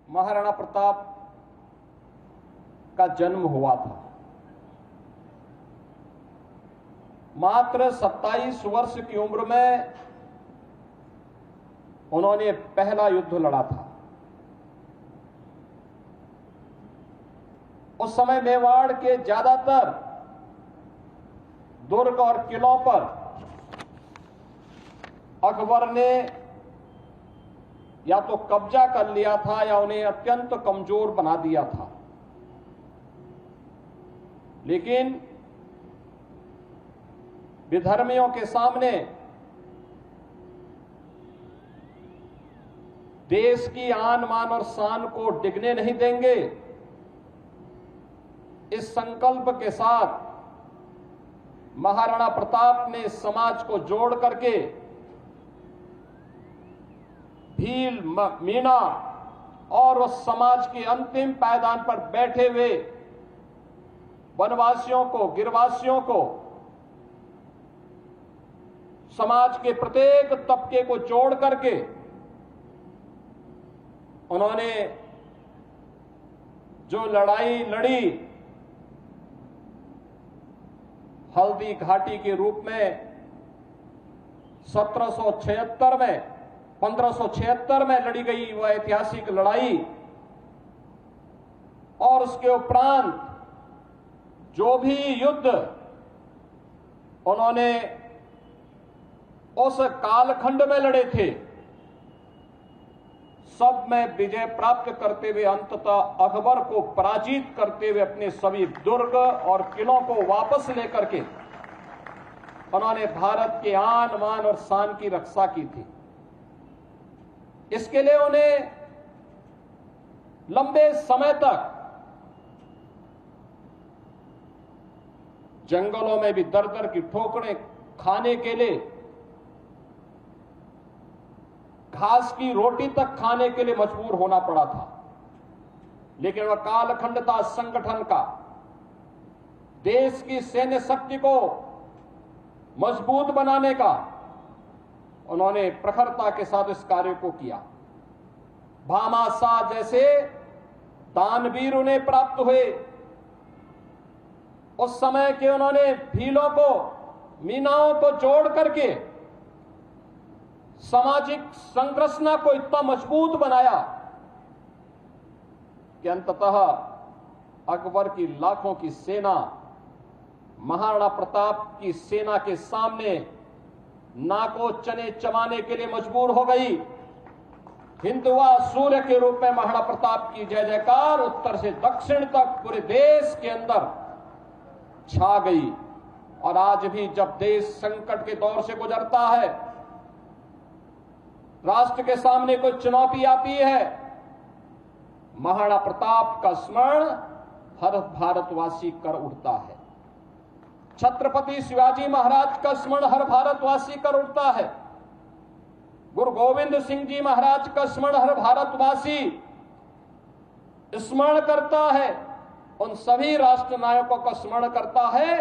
महाराणा प्रताप का जन्म हुआ था। मात्र 27 वर्ष की उम्र में उन्होंने पहला युद्ध लड़ा था। उस समय मेवाड़ के ज्यादातर दुर्ग और किलों पर अकबर ने या तो कब्जा कर लिया था या उन्हें अत्यंत कमजोर बना दिया था। लेकिन विधर्मियों के सामने देश की आन मान और शान को डिगने नहीं देंगे, इस संकल्प के साथ महाराणा प्रताप ने समाज को जोड़ करके भील, मीणा और उस समाज के अंतिम पायदान पर बैठे हुए वनवासियों को, गिरवासियों को, समाज के प्रत्येक तबके को जोड़ करके उन्होंने जो लड़ाई लड़ी, हल्दी घाटी के रूप में 1576 में लड़ी गई वह ऐतिहासिक लड़ाई, और उसके उपरांत जो भी युद्ध उन्होंने उस कालखंड में लड़े थे, सब में विजय प्राप्त करते हुए अंततः अकबर को पराजित करते हुए अपने सभी दुर्ग और किलों को वापस लेकर के उन्होंने भारत के आन मान और शान की रक्षा की थी। इसके लिए उन्हें लंबे समय तक जंगलों में भी दर दर की ठोकरें खाने के लिए, घास की रोटी तक खाने के लिए मजबूर होना पड़ा था। लेकिन वह कालखंड था संगठन का। देश की सैन्य शक्ति को मजबूत बनाने का उन्होंने प्रखरता के साथ इस कार्य को किया। भामाशाह जैसे दानवीर उन्हें प्राप्त हुए। उस समय के उन्होंने भीलों को, मीनाओं को जोड़ करके सामाजिक संरचना को इतना मजबूत बनाया कि अंततः अकबर की लाखों की सेना महाराणा प्रताप की सेना के सामने नाको चने चबाने के लिए मजबूर हो गई। हिंदुआ सूर्य के रूप में महाराणा प्रताप की जय जयकार उत्तर से दक्षिण तक पूरे देश के अंदर छा गई। और आज भी जब देश संकट के दौर से गुजरता है, राष्ट्र के सामने कोई चुनौती आती है, महाराणा प्रताप का स्मरण हर भारतवासी कर उठता है। छत्रपति शिवाजी महाराज का स्मरण हर भारतवासी कर उठता है। गुरु गोविंद सिंह जी महाराज का स्मरण हर भारतवासी स्मरण करता है। उन सभी राष्ट्र नायकों का स्मरण करता है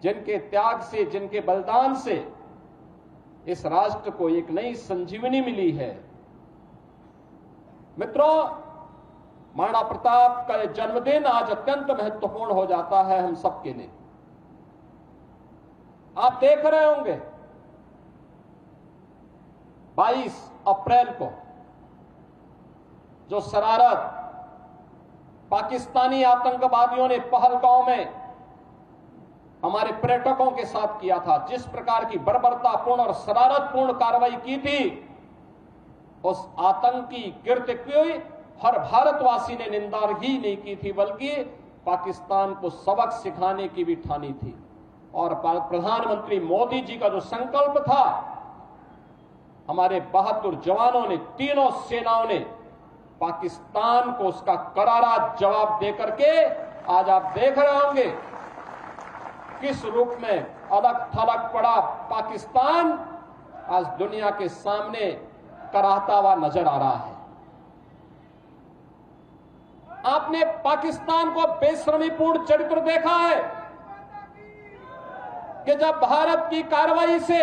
जिनके त्याग से, जिनके बलिदान से इस राष्ट्र को एक नई संजीवनी मिली है। मित्रों, महाराणा प्रताप का यह जन्मदिन आज अत्यंत महत्वपूर्ण हो जाता है हम सबके लिए। आप देख रहे होंगे 22 अप्रैल को जो शरारत पाकिस्तानी आतंकवादियों ने पहलगांव में हमारे पर्यटकों के साथ किया था, जिस प्रकार की बर्बरतापूर्ण और शरारतपूर्ण कार्रवाई की थी, उस आतंकी कृत्य की हर भारतवासी ने निंदा ही नहीं की थी, बल्कि पाकिस्तान को सबक सिखाने की भी ठानी थी। और प्रधानमंत्री मोदी जी का जो संकल्प था, हमारे बहादुर जवानों ने, तीनों सेनाओं ने पाकिस्तान को उसका करारा जवाब देकर के आज आप देख रहे होंगे किस रूप में अलग थलग पड़ा पाकिस्तान आज दुनिया के सामने कराहता हुआ नजर आ रहा है। आपने पाकिस्तान को बेशर्मीपूर्ण चरित्र देखा है कि जब भारत की कार्रवाई से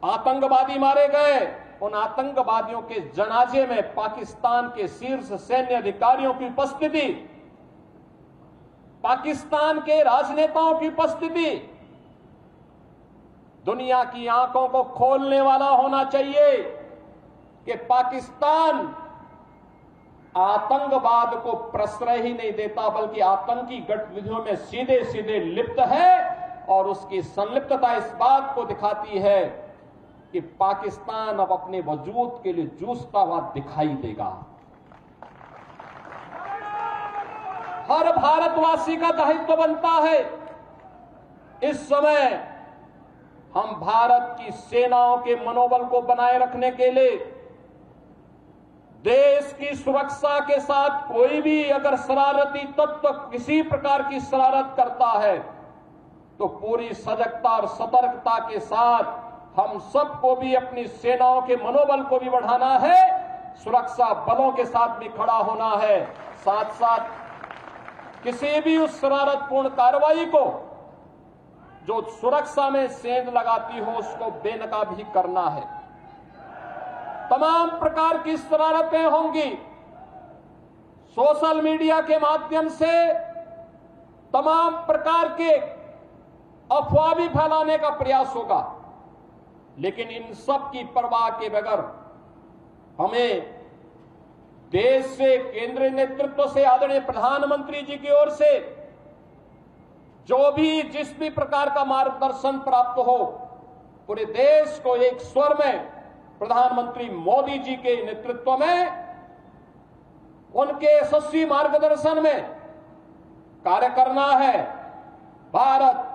आतंकवादी मारे गए, उन आतंकवादियों के जनाजे में पाकिस्तान के शीर्ष सैन्य अधिकारियों की उपस्थिति, पाकिस्तान के राजनेताओं की उपस्थिति दुनिया की आंखों को खोलने वाला होना चाहिए कि पाकिस्तान आतंकवाद को प्रश्रय ही नहीं देता बल्कि आतंकी गतिविधियों में सीधे सीधे लिप्त है। और उसकी संलिप्तता इस बात को दिखाती है कि पाकिस्तान अब अपने वजूद के लिए जूझता हुआ दिखाई देगा। हर भारतवासी का दायित्व बनता है इस समय हम भारत की सेनाओं के मनोबल को बनाए रखने के लिए, देश की सुरक्षा के साथ कोई भी अगर शरारती तत्व किसी प्रकार की शरारत करता है तो पूरी सजगता और सतर्कता के साथ हम सबको भी अपनी सेनाओं के मनोबल को भी बढ़ाना है, सुरक्षा बलों के साथ भी खड़ा होना है। साथ साथ किसी भी उस शरारतपूर्ण कार्रवाई को जो सुरक्षा में सेंध लगाती हो उसको बेनकाब भी करना है। तमाम प्रकार की शरारतें होंगी, सोशल मीडिया के माध्यम से तमाम प्रकार के अफवाह भी फैलाने का प्रयास होगा, लेकिन इन सब की परवाह के बगैर हमें देश से, केंद्रीय नेतृत्व से, आदरणीय प्रधानमंत्री जी की ओर से जो भी जिस भी प्रकार का मार्गदर्शन प्राप्त हो, पूरे देश को एक स्वर में प्रधानमंत्री मोदी जी के नेतृत्व में, उनके यशस्वी मार्गदर्शन में कार्य करना है। भारत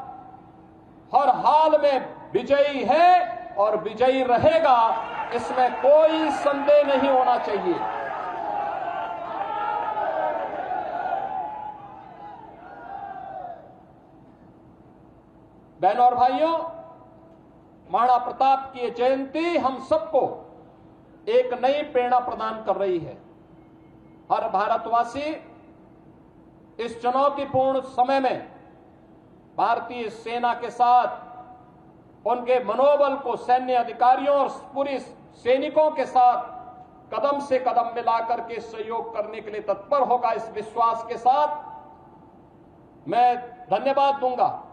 हर हाल में विजयी है और विजयी रहेगा, इसमें कोई संदेह नहीं होना चाहिए। बहनों और भाइयों, महाराणा प्रताप की जयंती हम सबको एक नई प्रेरणा प्रदान कर रही है। हर भारतवासी इस चुनौतीपूर्ण समय में भारतीय सेना के साथ उनके मनोबल को, सैन्य अधिकारियों और पूरी सैनिकों के साथ कदम से कदम मिलाकर के सहयोग करने के लिए तत्पर होगा। इस विश्वास के साथ मैं धन्यवाद दूंगा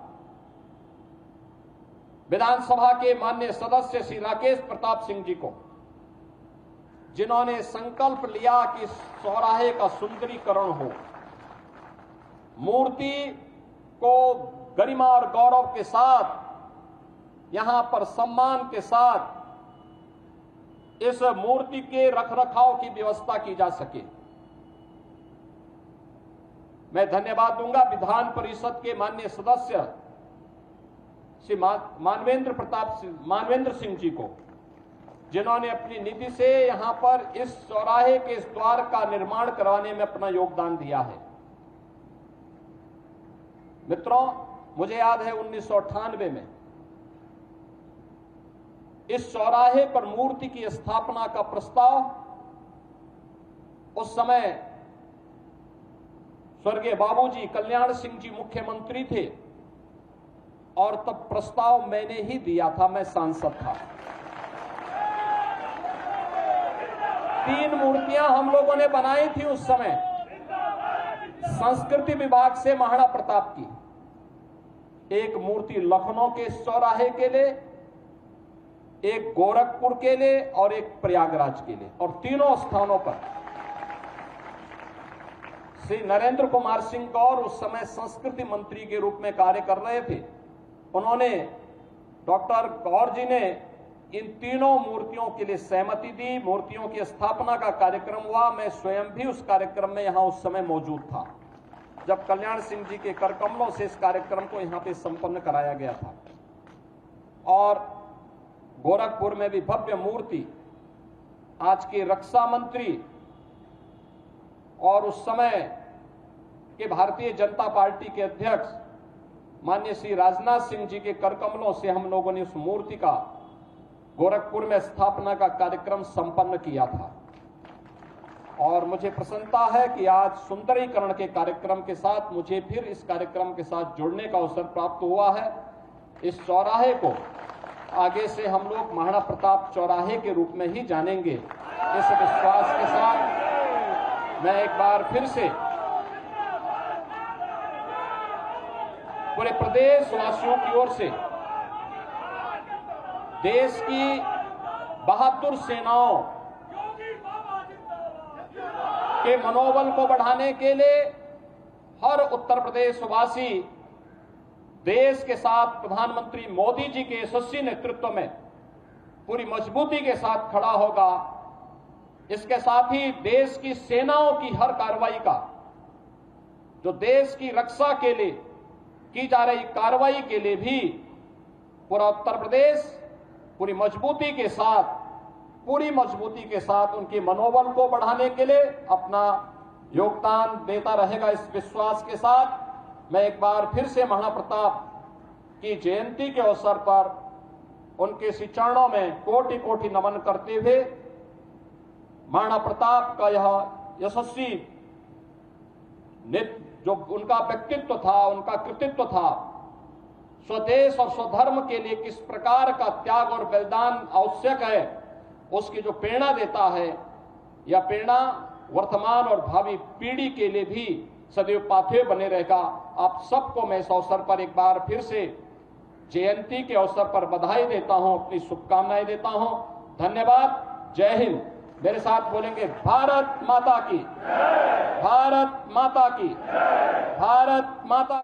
विधानसभा के माननीय सदस्य श्री राकेश प्रताप सिंह जी को, जिन्होंने संकल्प लिया कि चौराहे का सुंदरीकरण हो, मूर्ति को गरिमा और गौरव के साथ, यहां पर सम्मान के साथ इस मूर्ति के रखरखाव की व्यवस्था की जा सके। मैं धन्यवाद दूंगा विधान परिषद के माननीय सदस्य श्री मानवेंद्र सिंह जी को, जिन्होंने अपनी निधि से यहां पर इस चौराहे के इस द्वार का निर्माण करवाने में अपना योगदान दिया है। मित्रों, मुझे याद है 1998 में इस चौराहे पर मूर्ति की स्थापना का प्रस्ताव, उस समय स्वर्गीय बाबूजी कल्याण सिंह जी मुख्यमंत्री थे और तब प्रस्ताव मैंने ही दिया था, मैं सांसद था। 3 मूर्तियां हम लोगों ने बनाई थी उस समय संस्कृति विभाग से महाराणा प्रताप की। एक मूर्ति लखनऊ के चौराहे के लिए, एक गोरखपुर के लिए और एक प्रयागराज के लिए, और तीनों स्थानों पर श्री नरेंद्र कुमार सिंह गौर उस समय संस्कृति मंत्री के रूप में कार्य कर रहे थे। उन्होंने, डॉक्टर गौर जी ने इन तीनों मूर्तियों के लिए सहमति दी। मूर्तियों की स्थापना का कार्यक्रम हुआ। मैं स्वयं भी उस कार्यक्रम में यहां उस समय मौजूद था जब कल्याण सिंह जी के करकमलों से इस कार्यक्रम को यहां पे संपन्न कराया गया था। और गोरखपुर में भी भव्य मूर्ति आज के रक्षा मंत्री और उस समय के भारतीय जनता पार्टी के अध्यक्ष माननीय श्री राजनाथ सिंह जी के करकमलों से हम लोगों ने उस मूर्ति का गोरखपुर में स्थापना का कार्यक्रम संपन्न किया था। और मुझे प्रसन्नता है कि आज सुंदरीकरण के कार्यक्रम के साथ मुझे फिर इस कार्यक्रम के साथ जुड़ने का अवसर प्राप्त हुआ है। इस चौराहे को आगे से हम लोग महाराणा प्रताप चौराहे के रूप में ही जानेंगे। इस विश्वास के साथ मैं एक बार फिर से पूरे प्रदेश वासियों की ओर से देश की बहादुर सेनाओं के मनोबल को बढ़ाने के लिए हर उत्तर प्रदेश वासी देश के साथ प्रधानमंत्री मोदी जी के यशस्वी नेतृत्व में पूरी मजबूती के साथ खड़ा होगा। इसके साथ ही देश की सेनाओं की हर कार्रवाई का, जो देश की रक्षा के लिए की जा रही कार्रवाई के लिए भी पूरा उत्तर प्रदेश पूरी मजबूती के साथ उनके मनोबल को बढ़ाने के लिए अपना योगदान देता रहेगा। इस विश्वास के साथ मैं एक बार फिर से महाराणा प्रताप की जयंती के अवसर पर उनके श्री चरणों में कोटि कोटि नमन करते हुए महाराणा प्रताप का यह यशस्वी जो उनका व्यक्तित्व था, उनका कृतित्व था, स्वदेश और स्वधर्म के लिए किस प्रकार का त्याग और बलिदान आवश्यक है, उसकी जो प्रेरणा देता है, यह प्रेरणा वर्तमान और भावी पीढ़ी के लिए भी सदैव पाथेय बने रहेगा। आप सबको मैं इस अवसर पर एक बार फिर से जयंती के अवसर पर बधाई देता हूं, अपनी शुभकामनाएं देता हूं। धन्यवाद। जय हिंद। मेरे साथ बोलेंगे भारत माता की, भारत माता की, भारत माता।